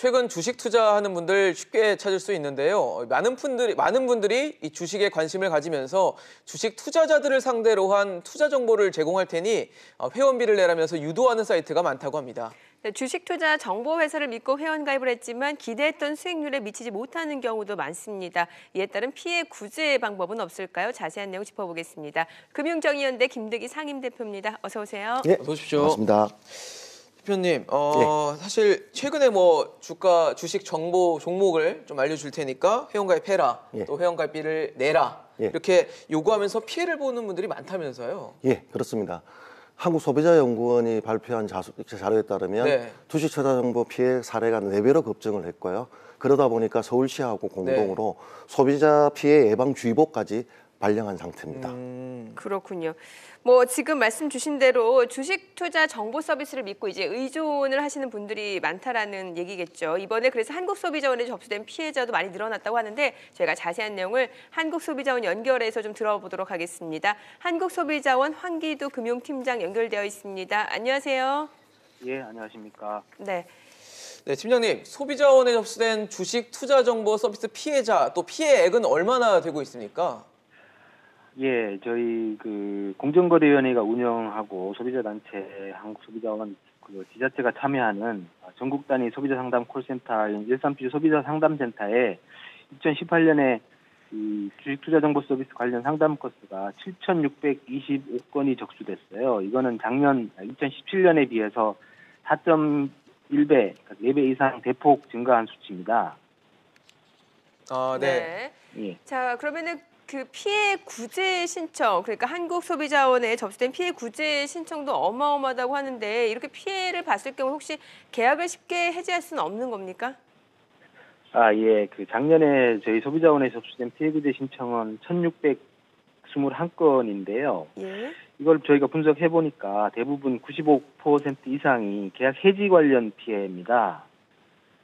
최근 주식 투자하는 분들 쉽게 찾을 수 있는데요. 많은 분들이 이 주식에 관심을 가지면서 주식 투자자들을 상대로 한 투자 정보를 제공할 테니 회원비를 내라면서 유도하는 사이트가 많다고 합니다. 네, 주식 투자 정보 회사를 믿고 회원가입을 했지만 기대했던 수익률에 미치지 못하는 경우도 많습니다. 이에 따른 피해 구제 방법은 없을까요? 자세한 내용 짚어보겠습니다. 금융정의연대 김득희 상임대표입니다. 어서 오세요. 네, 어서 오십시오. 반갑습니다. 대표님, 네. 사실 최근에 주식 정보 종목을 좀 알려줄 테니까 회원가입해라, 예. 또 회원가입비를 내라 예. 이렇게 요구하면서 피해를 보는 분들이 많다면서요? 예, 그렇습니다. 한국소비자연구원이 발표한 자료에 따르면 네. 주식 투자 정보 피해 사례가 4배로 급증을 했고요. 그러다 보니까 서울시하고 공동으로 소비자 피해 예방 주의보까지 발령한 상태입니다. 그렇군요. 지금 말씀 주신 대로 주식 투자 정보 서비스를 믿고 이제 의존을 하시는 분들이 많다라는 얘기겠죠. 이번에 그래서 한국소비자원에 접수된 피해자도 많이 늘어났다고 하는데 저희가 자세한 내용을 한국소비자원 연결해서 좀 들어보도록 하겠습니다. 한국소비자원 황기두 금융팀장 연결되어 있습니다. 안녕하세요. 예, 안녕하십니까. 네. 네, 팀장님, 소비자원에 접수된 주식 투자 정보 서비스 피해자 또 피해액은 얼마나 되고 있습니까? 예, 저희 공정거래위원회가 운영하고 소비자단체 한국소비자원 지자체가 참여하는 전국 단위 소비자 상담 콜센터인 13PG 소비자 상담센터에 2018년에 이 주식 투자 정보 서비스 관련 상담 건수가 7,625건이 적수됐어요. 이거는 작년 2017년에 비해서 4.1배, 4배 이상 대폭 증가한 수치입니다. 네. 예. 자, 그러면은 그 피해 구제 신청, 그러니까 한국소비자원에 접수된 피해 구제 신청도 어마어마하다고 하는데 이렇게 피해를 봤을 경우 혹시 계약을 쉽게 해지할 수는 없는 겁니까? 예. 작년에 저희 소비자원에 접수된 피해 구제 신청은 1,621건인데요. 예. 이걸 저희가 분석해 보니까 대부분 95% 이상이 계약 해지 관련 피해입니다.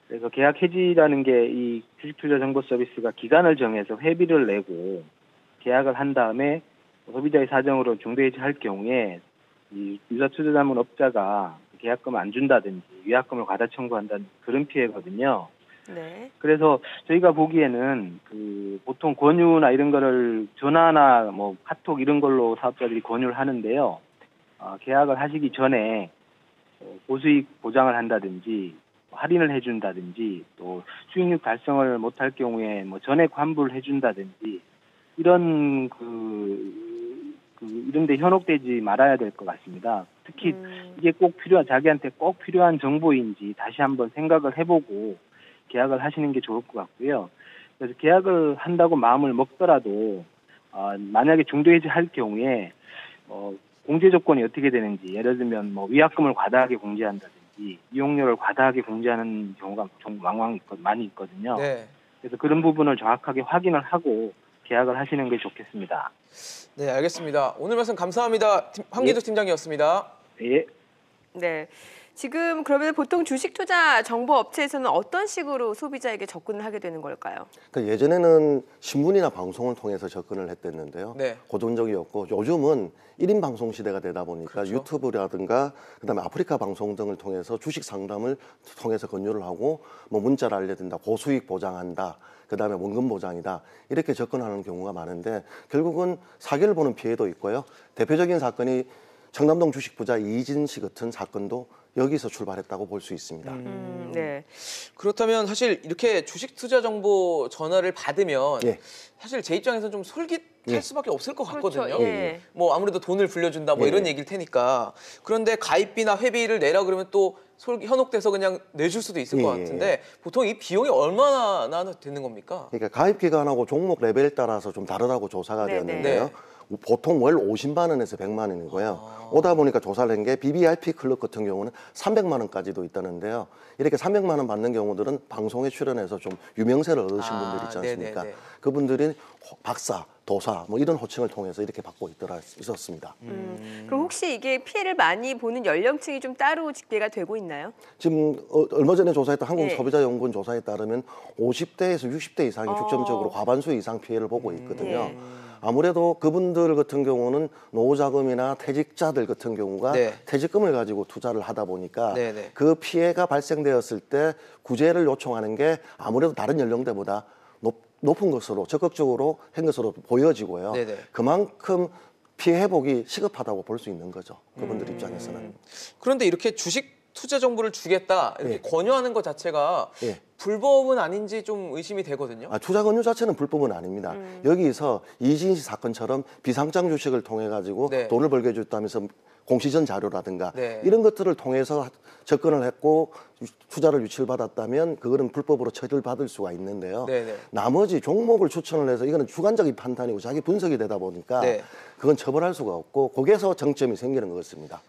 그래서 계약 해지라는 게 이 주식 투자 정보 서비스가 기간을 정해서 회비를 내고 계약을 한 다음에 소비자의 사정으로 중대 해지할 경우에 이 유사 투자 자문 업자가 계약금 안 준다든지 위약금을 과다 청구한다는 그런 피해거든요. 네. 그래서 저희가 보기에는 보통 권유나 이런 거를 전화나 카톡 이런 걸로 사업자들이 권유를 하는데요. 계약을 하시기 전에 고수익 보장을 한다든지 할인을 해준다든지 또 수익률 달성을 못할 경우에 전액 환불을 해준다든지 이런 이런데 현혹되지 말아야 될 것 같습니다. 특히 이게 자기한테 꼭 필요한 정보인지 다시 한번 생각을 해보고 계약을 하시는 게 좋을 것 같고요. 그래서 계약을 한다고 마음을 먹더라도 만약에 중도해지 할 경우에 공제 조건이 어떻게 되는지 예를 들면 위약금을 과다하게 공제한다든지 이용료를 과다하게 공제하는 경우가 좀 많이 있거든요. 네. 그래서 그런 부분을 정확하게 확인을 하고 계약을 하시는 게 좋겠습니다. 네, 알겠습니다. 오늘 말씀 감사합니다. 황기두 팀장이었습니다. 예. 네. 지금 그러면 보통 주식 투자 정보 업체에서는 어떤 식으로 소비자에게 접근을 하게 되는 걸까요? 예전에는 신문이나 방송을 통해서 접근을 했댔는데요. 네. 고전적이었고 요즘은 1인 방송 시대가 되다 보니까 그렇죠. 유튜브라든가 그다음에 아프리카 방송 등을 통해서 주식 상담을 통해서 권유를 하고 문자를 알려준다, 고수익 보장한다, 그다음에 원금 보장이다 이렇게 접근하는 경우가 많은데 결국은 사기를 보는 피해도 있고요. 대표적인 사건이 청담동 주식부자 이진 씨 같은 사건도 여기서 출발했다고 볼 수 있습니다. 네. 그렇다면 사실 이렇게 주식 투자 정보 전화를 받으면 예. 사실 제 입장에서는 좀 솔깃할 수밖에 없을 것 같거든요. 그렇죠. 예. 아무래도 돈을 불려준다 예. 이런 얘기일 테니까. 그런데 가입비나 회비를 내라 그러면 또 현혹돼서 그냥 내줄 수도 있을 것 같은데 보통 이 비용이 얼마나 되는 겁니까? 그러니까 가입 기간하고 종목 레벨에 따라서 좀 다르다고 조사가 되었는데요. 보통 월 50만 원에서 100만 원이고요. 오다 보니까 조사를 한 게 BBRP 클럽 같은 경우는 300만 원까지도 있다는데요. 이렇게 300만 원 받는 경우들은 방송에 출연해서 좀 유명세를 얻으신 분들 있지 않습니까? 네네네. 그분들이 박사, 도사 이런 호칭을 통해서 이렇게 받고 있었습니다. 그럼 혹시 이게 피해를 많이 보는 연령층이 좀 따로 집계가 되고 있나요? 지금 얼마 전에 조사했던 한국소비자연구원 조사에 따르면 50대에서 60대 이상이 중점적으로 과반수 이상 피해를 보고 있거든요. 아무래도 그분들 같은 경우는 노후자금이나 퇴직자들 같은 경우가 네. 퇴직금을 가지고 투자를 하다 보니까 네네. 그 피해가 발생되었을 때 구제를 요청하는 게 아무래도 다른 연령대보다 높은 것으로 적극적으로 한 것으로 보여지고요. 네네. 그만큼 피해 회복이 시급하다고 볼 수 있는 거죠. 그분들 입장에서는. 그런데 이렇게 주식 투자 정보를 주겠다 이렇게 예. 권유하는 것 자체가 예. 불법은 아닌지 좀 의심이 되거든요. 투자 권유 자체는 불법은 아닙니다. 여기서 이진희 씨 사건처럼 비상장 주식을 통해 가지고 네. 돈을 벌게 해줬다면서 공시전 자료라든가 네. 이런 것들을 통해서 접근을 했고 투자를 유치를 받았다면 그거는 불법으로 처리를 받을 수가 있는데요. 네네. 나머지 종목을 추천을 해서 이거는 주관적인 판단이고 자기 분석이 되다 보니까 네. 그건 처벌할 수가 없고 거기에서 정점이 생기는 것 같습니다.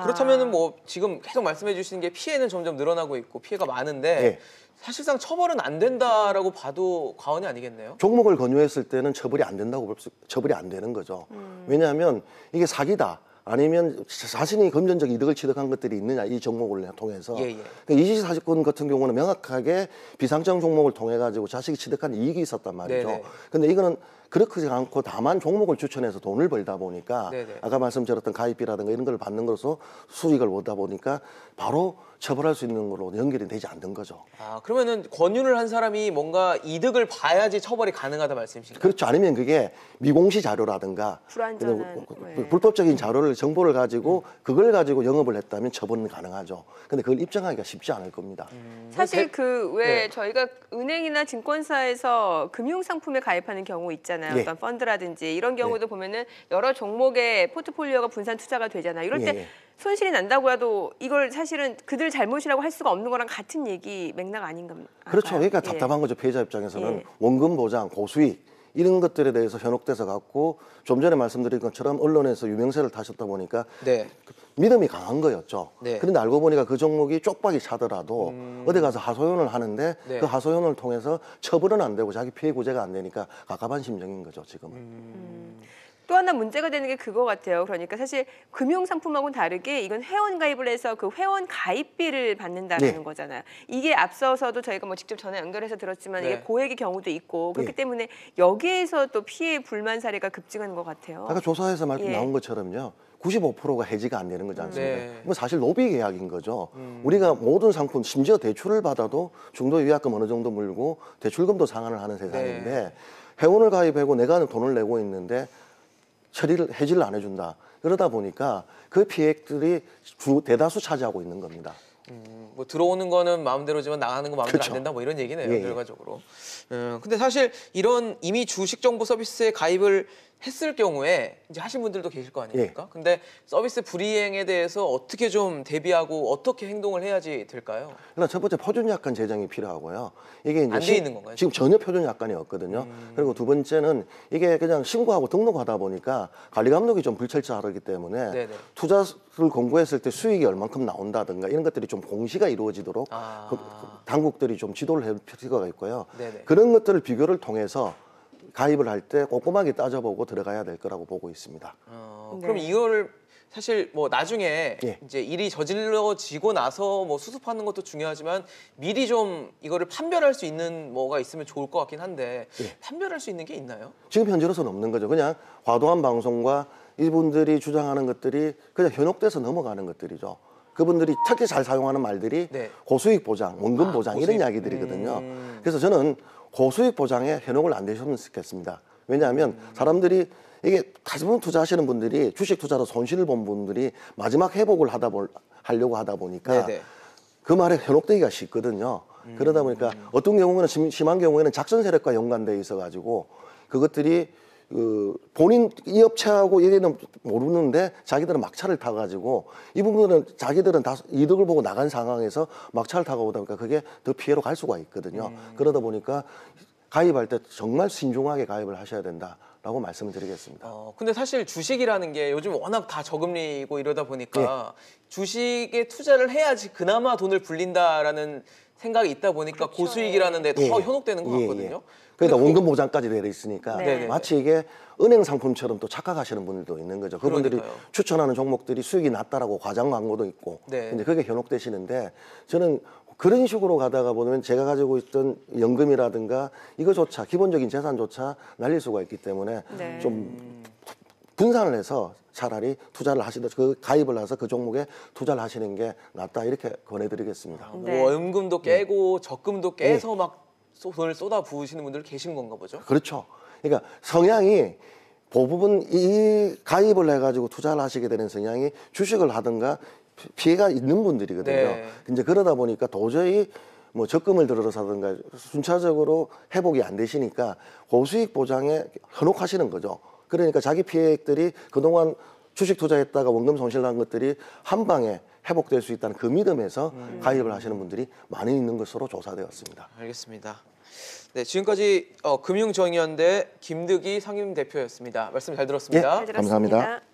그렇다면은 뭐 지금 계속 말씀해 주시는 게 피해는 점점 늘어나고 있고 피해가 많은데 예. 사실상 처벌은 안 된다라고 봐도 과언이 아니겠네요. 종목을 권유했을 때는 처벌이 안 된다고 처벌이 안 되는 거죠. 왜냐하면 이게 사기다. 아니면 자신이 금전적 이득을 취득한 것들이 있느냐 이 종목을 통해서 예, 예. 그러니까 이지시 사직권 같은 경우는 명확하게 비상장 종목을 통해 가지고 자식이 취득한 이익이 있었단 말이죠. 네네. 근데 이거는 그렇지 않고 다만 종목을 추천해서 돈을 벌다 보니까 네네. 아까 말씀드렸던 가입비라든가 이런 걸 받는 것으로서 수익을 얻다 보니까 바로 처벌할 수 있는 걸로 연결이 되지 않는 거죠. 그러면은 권유를 한 사람이 뭔가 이득을 봐야지 처벌이 가능하다 말씀이신가요? 그렇죠. 아니면 그게 미공시 자료라든가 불완전한, 네. 불법적인 자료를 정보를 가지고 그걸 가지고 영업을 했다면 처벌은 가능하죠. 근데 그걸 입증하기가 쉽지 않을 겁니다. 사실 그 왜 네. 저희가 은행이나 증권사에서 금융상품에 가입하는 경우 있잖아요. 예. 어떤 펀드라든지 이런 경우도 보면은 여러 종목의 포트폴리오가 분산 투자가 되잖아요. 이럴 때 예. 손실이 난다고 해도 이걸 사실은 그들 잘못이라고 할 수가 없는 거랑 같은 얘기 맥락 아닌가? 그렇죠. 그러니까 예. 답답한 거죠. 피해자 입장에서는 예. 원금 보장, 고수익 이런 것들에 대해서 현혹돼서 갖고 좀 전에 말씀드린 것처럼 언론에서 유명세를 타셨다 보니까 네. 믿음이 강한 거였죠. 네. 그런데 알고 보니까 그 종목이 쪽박이 차더라도 어디 가서 하소연을 하는데 네. 그 하소연을 통해서 처벌은 안 되고 자기 피해 구제가 안 되니까 갑갑한 심정인 거죠, 지금은. 또 하나 문제가 되는 게 그거 같아요. 그러니까 사실 금융상품하고는 다르게 이건 회원 가입을 해서 그 회원 가입비를 받는다는 네. 거잖아요. 이게 앞서서도 저희가 뭐 직접 전화 연결해서 들었지만 네. 이게 고액의 경우도 있고 그렇기 네. 때문에 여기에서 또 피해 불만 사례가 급증하는 것 같아요. 아까 조사에서 예. 나온 것처럼요. 95%가 해지가 안 되는 거지 않습니까? 네. 이건 사실 로비 계약인 거죠. 우리가 모든 상품, 심지어 대출을 받아도 중도 위약금 어느 정도 물고 대출금도 상환을 하는 세상인데 네. 회원을 가입하고 내가 돈을 내고 있는데 해지를 안 해준다. 그러다 보니까 그 피해액들이 대다수 차지하고 있는 겁니다. 뭐 들어오는 거는 마음대로지만 나가는 건 마음대로 그렇죠. 안 된다 뭐 이런 얘기네요. 예, 예. 결과적으로. 근데 사실 이런 이미 주식 정보 서비스에 가입을 했을 경우에 이제 하신 분들도 계실 거 아닙니까? 근데 서비스 불이행에 대해서 어떻게 좀 대비하고 어떻게 행동을 해야지 될까요? 일단 첫 번째 표준약관 제정이 필요하고요. 이게 이제 안돼 있는 건가요? 지금 전혀 표준약관이 없거든요. 그리고 두 번째는 이게 그냥 신고하고 등록하다 보니까 관리 감독이 좀 불철저하기 때문에 네네. 투자를 공고했을 때 수익이 얼만큼 나온다든가 이런 것들이 좀 공시가 이루어지도록 그 당국들이 좀 지도를 할 필요가 있고요. 네네. 그런 것들을 비교를 통해서 가입을 할 때 꼼꼼하게 따져보고 들어가야 될 거라고 보고 있습니다. 그럼 네. 이걸 사실 뭐 나중에 예. 이제 일이 저질러지고 나서 뭐 수습하는 것도 중요하지만 미리 좀 이거를 판별할 수 있는 뭐가 있으면 좋을 것 같긴 한데 예. 판별할 수 있는 게 있나요? 지금 현재로서는 없는 거죠. 그냥 과도한 방송과 이분들이 주장하는 것들이 그냥 현혹돼서 넘어가는 것들이죠. 그분들이 특히 잘 사용하는 말들이 네. 고수익 보장, 원금 보장 고수익. 이런 이야기들이거든요. 그래서 저는 고수익 보장에 현혹을 안 되셨으면 좋겠습니다. 왜냐하면 사람들이 이게 가슴 투자하시는 분들이 주식 투자로 손실을 본 분들이 마지막 회복을 하려고 하다 보니까 네네. 그 말에 현혹되기가 쉽거든요. 그러다 보니까 어떤 경우는 심한 경우에는 작전 세력과 연관돼 있어 가지고 그것들이 본인 이 업체하고 얘기는 모르는데 자기들은 막차를 타가지고 이 부분은 자기들은 다 이득을 보고 나간 상황에서 막차를 타고 오다 보니까 그게 더 피해로 갈 수가 있거든요. 그러다 보니까 가입할 때 정말 신중하게 가입을 하셔야 된다라고 말씀을 드리겠습니다. 근데 사실 주식이라는 게 요즘 워낙 다 저금리고 이러다 보니까 주식에 투자를 해야지 그나마 돈을 불린다라는 생각이 있다 보니까 그렇죠. 고수익이라는 데 더 예. 현혹되는 것 예, 같거든요. 그러니까 근데 원금 보장까지 되어 있으니까 네. 마치 이게 은행 상품처럼 또 착각하시는 분들도 있는 거죠. 그분들이 그러니까요. 추천하는 종목들이 수익이 낮다라고 과장 광고도 있고, 네. 근데 그게 현혹되시는데 저는 그런 식으로 가다가 보면 제가 가지고 있던 연금이라든가 이거조차 기본적인 재산조차 날릴 수가 있기 때문에 네. 좀 분산을 해서 차라리 투자를 하시듯 그 가입을 해서 그 종목에 투자를 하시는 게 낫다 이렇게 권해드리겠습니다. 네. 뭐 연금도 깨고 적금도 깨서 막 돈을 쏟아 부으시는 분들 계신 건가 보죠? 그렇죠. 그러니까 성향이 대부분 이 가입을 해가지고 투자를 하시게 되는 성향이 주식을 하든가 피해가 있는 분들이거든요. 네. 이제 그러다 보니까 도저히 뭐 적금을 들어서 하든가 순차적으로 회복이 안 되시니까 고수익 보장에 현혹하시는 거죠. 그러니까 자기 피해액들이 그동안 주식 투자했다가 원금 손실난 것들이 한 방에 회복될 수 있다는 그 믿음에서 가입을 하시는 분들이 많이 있는 것으로 조사되었습니다. 알겠습니다. 네, 지금까지 금융정의연대 김득이 상임대표였습니다. 말씀 잘 들었습니다. 잘 들었습니다. 감사합니다.